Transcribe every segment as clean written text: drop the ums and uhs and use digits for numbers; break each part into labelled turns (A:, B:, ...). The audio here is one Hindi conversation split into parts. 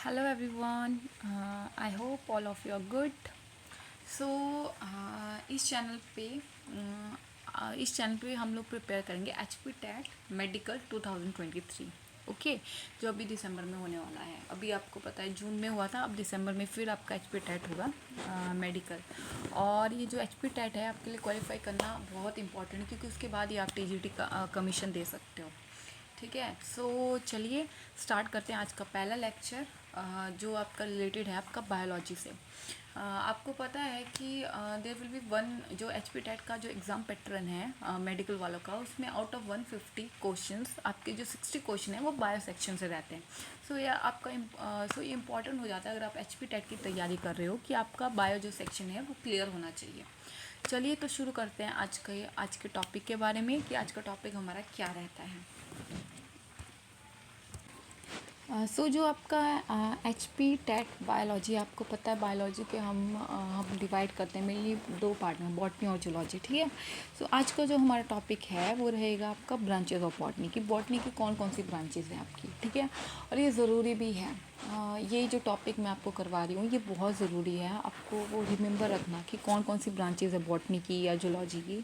A: Hello everyone, I hope all of you are good. सो इस चैनल पे हम लोग प्रिपेयर करेंगे H P TET medical 2023। Okay, जो अभी दिसंबर में होने वाला है। अभी आपको पता है जून में हुआ था, अब दिसंबर में फिर आपका एच पी टेट होगा मेडिकल। और ये जो एच पी टेट है आपके लिए क्वालिफाई करना बहुत इंपॉर्टेंट है, क्योंकि उसके बाद ही आप टी जी टी का कमीशन दे सकते हो। ठीक है, सो चलिए स्टार्ट करते हैं आज का पहला लेक्चर, जो आपका रिलेटेड है आपका बायोलॉजी से। आपको पता है कि देयर विल बी वन, जो एच पी टेट का जो एग्ज़ाम पैटर्न है मेडिकल वालों का, उसमें आउट ऑफ 150 क्वेश्चंस आपके जो 60 क्वेश्चन है वो बायो सेक्शन से रहते हैं। सो ये आपका सो ये इंपॉर्टेंट हो जाता है अगर आप एच पी टेट की तैयारी कर रहे हो कि आपका बायो जो सेक्शन है वो क्लियर होना चाहिए। चलिए तो शुरू करते हैं आज के टॉपिक के बारे में कि आज का टॉपिक हमारा क्या रहता है। सो जो आपका एच पी टेट बायोलॉजी, आपको पता है बायोलॉजी के हम डिवाइड करते हैं मेनली दो पार्ट में, बॉटनी और जूलॉजी। ठीक है, सो आज का जो हमारा टॉपिक है वो रहेगा आपका ब्रांचेस ऑफ बॉटनी की कौन कौन सी ब्रांचेस हैं आपकी। ठीक है, और ये ज़रूरी भी है। ये जो टॉपिक मैं आपको करवा रही हूँ ये बहुत ज़रूरी है, आपको वो रिमेंबर रखना कि कौन कौन सी ब्रांचेस है बॉटनी की या जूलॉजी की,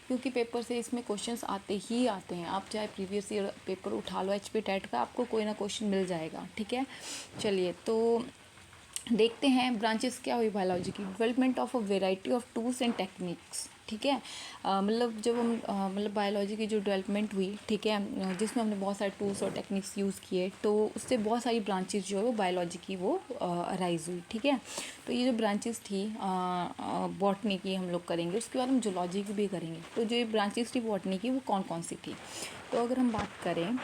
A: क्योंकि पेपर से इसमें क्वेश्चंस आते ही आते हैं। आप चाहे प्रीवियस ईयर पेपर उठा लो एच पी टेट का, आपको कोई ना क्वेश्चन मिल जाएगा। ठीक है, चलिए तो देखते हैं ब्रांचेस क्या हुई बायोलॉजी की। Development of a variety of tools and techniques. ठीक है, मतलब जब हम मतलब बायोलॉजी की जो डेवलपमेंट हुई, ठीक है, जिसमें हमने बहुत सारे टूल्स और टेक्निक्स यूज़ किए, तो उससे बहुत सारी ब्रांचेस जो है वो बायोलॉजी की वो अराइज हुई। ठीक है, तो ये जो ब्रांचेस थी बॉटनी की हम लोग करेंगे, उसके बाद हम जूलॉजी की भी करेंगे। तो जो ये ब्रांचेस थी बॉटनी की वो कौन कौन सी थी, तो अगर हम बात करें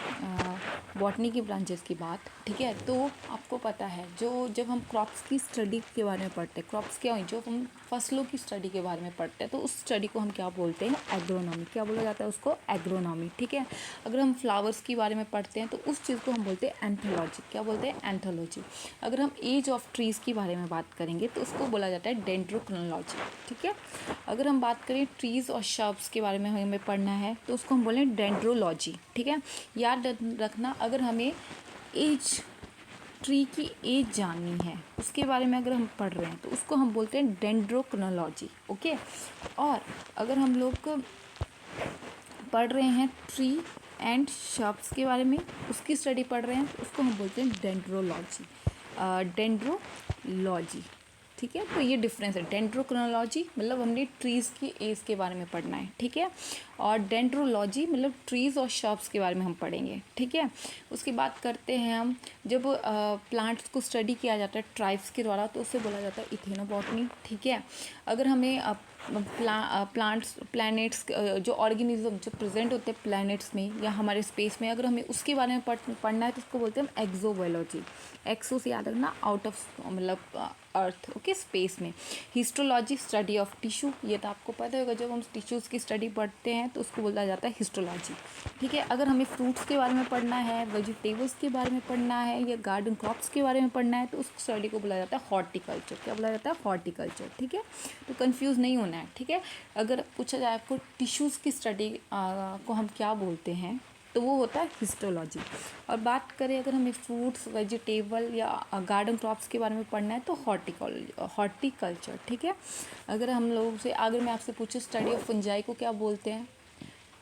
A: बॉटनी की ब्रांचेस की बात, ठीक है, तो आपको पता है जो जब हम क्रॉप्स की स्टडी के बारे में पढ़ते हैं, क्रॉप्स क्या हुई, जो हम फसलों की स्टडी के बारे में पढ़ते हैं, तो उस स्टडी को हम क्या बोलते हैं, एग्रोनॉमी। क्या बोला जाता है उसको, एग्रोनॉमी। ठीक है, अगर हम फ्लावर्स के बारे में पढ़ते हैं तो उस चीज़ को हम बोलते हैं एंथोलॉजी। क्या बोलते हैं, एंथोलॉजी। अगर हम एज ऑफ ट्रीज़ के बारे में बात करेंगे तो उसको बोला जाता है डेंड्रोक्रोनोलॉजी। ठीक है, अगर हम बात करें ट्रीज़ और शब्स के बारे में हमें पढ़ना है तो उसको हम बोलें डेंड्रोलॉजी। ठीक है, याद रखना, अगर हमें एज ट्री की एज जाननी है उसके बारे में अगर हम पढ़ रहे हैं तो उसको हम बोलते हैं डेंड्रोक्रोनोलॉजी। ओके, और अगर हम लोग पढ़ रहे हैं ट्री एंड शब्स के बारे में, उसकी स्टडी पढ़ रहे हैं तो उसको हम बोलते हैं डेंड्रोलॉजी। डेंड्रोलॉजी। ठीक है, तो ये डिफरेंस है। डेंड्रोक्रोनोलॉजी मतलब हमने ट्रीज़ की एज के बारे में पढ़ना है। ठीक है, और डेंड्रोलॉजी मतलब ट्रीज़ और शब्स के बारे में हम पढ़ेंगे। ठीक है, उसकी बात करते हैं हम, जब प्लांट्स को स्टडी किया जाता है ट्राइब्स के द्वारा तो उसे बोला जाता है इथेनोबॉटनी। ठीक है, अगर हमें प्लांट्स प्लैनेट्स जो ऑर्गेनिज्म जो प्रेजेंट होते हैं प्लैनेट्स में या हमारे स्पेस में, अगर हमें उसके बारे में पढ़ना है तो उसको बोलते हैं हम एक्सोबायोलॉजी। एक्सो से याद रखना, आउट ऑफ मतलब अर्थ। ओके, स्पेस में। हिस्टोलॉजी स्टडी ऑफ टिश्यू, ये तो आपको पता होगा, जब हम टिश्यूज़ की स्टडी पढ़ते हैं तो उसको बोला जाता है हिस्टोलॉजी। ठीक है, अगर हमें फ्रूट्स के बारे में पढ़ना है, वेजिटेबल्स के बारे में पढ़ना है या गार्डन क्रॉप्स के बारे में पढ़ना है तो उस स्टडी को बोला जाता है हॉर्टिकल्चर। क्या बोला जाता है, हॉर्टिकल्चर। ठीक है, तो कंफ्यूज नहीं होना है। ठीक है, अगर पूछा जाए आपको टिश्यूज़ की स्टडी को हम क्या बोलते हैं तो वो होता है हिस्टोलॉजी। और बात करें अगर हमें फ्रूट्स वेजिटेबल या गार्डन क्रॉप्स के बारे में पढ़ना है तो हॉर्टिकल्चर। ठीक है, अगर हम लोग से अगर मैं आपसे पूछूं स्टडी ऑफ फंजाई को क्या बोलते हैं,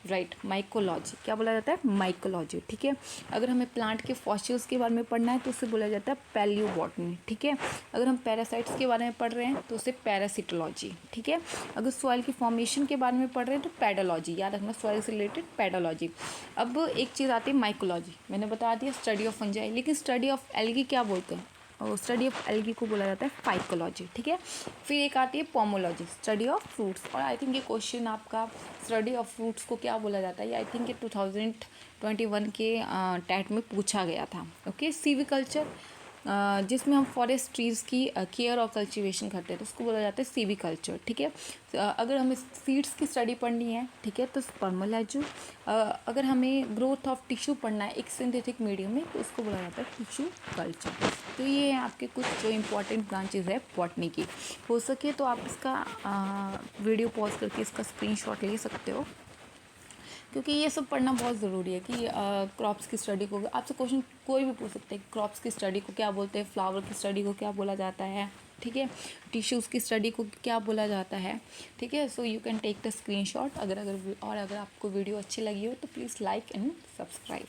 A: राइट, माइकोलॉजी। क्या बोला जाता है, माइकोलॉजी। ठीक है, अगर हमें प्लांट के फॉसिल्स के बारे में पढ़ना है तो उसे बोला जाता है पैलियोबॉटनी। ठीक है, अगर हम पैरासाइट्स के बारे में पढ़ रहे हैं तो उसे पैरासिटोलॉजी। ठीक है, अगर सॉइल की फॉर्मेशन के बारे में पढ़ रहे हैं तो पेडोलॉजी। याद रखना, सॉइल से रिलेटेड पेडोलॉजी। अब एक चीज़ आती है माइकोलॉजी, मैंने बता दिया स्टडी ऑफ फंजाई, लेकिन स्टडी ऑफ एल्गी क्या बोलते हैं, और स्टडी ऑफ एल्गी को बोला जाता है फाइकोलॉजी। ठीक है, फिर एक आती है पोमोलॉजी, स्टडी ऑफ फ्रूट्स। और आई थिंक ये क्वेश्चन आपका स्टडी ऑफ फ्रूट्स को क्या बोला जाता है, ये आई थिंक ये 2021 के टेट में पूछा गया था। ओके, सीविकल्चर, जिसमें हम फॉरेस्ट ट्रीज़ की केयर और कल्टीवेशन करते हैं तो उसको बोला जाता है सीविकल्चर। ठीक है, अगर हमें सीड्स की स्टडी पढ़नी है, ठीक है, तो स्पर्मोलॉजी। अगर हमें ग्रोथ ऑफ टिश्यू पढ़ना है एक सिंथेटिक मीडियम में तो उसको बोला जाता है टिश्यू कल्चर। तो ये हैं आपके कुछ जो इंपॉर्टेंट ब्रांचेज है बॉटनी की। हो सके तो आप इसका वीडियो पॉज करके इसका स्क्रीनशॉट ले सकते हो। क्योंकि ये सब पढ़ना बहुत ज़रूरी है कि क्रॉप्स की स्टडी को आपसे क्वेश्चन कोई भी पूछ सकते हैं, क्रॉप्स की स्टडी को क्या बोलते हैं, फ्लावर की स्टडी को क्या बोला जाता है, ठीक है, टिश्यूज़ की स्टडी को क्या बोला जाता है, ठीक है। So you can take the screenshot. अगर आपको वीडियो अच्छी लगी हो तो प्लीज़ लाइक एंड सब्सक्राइब।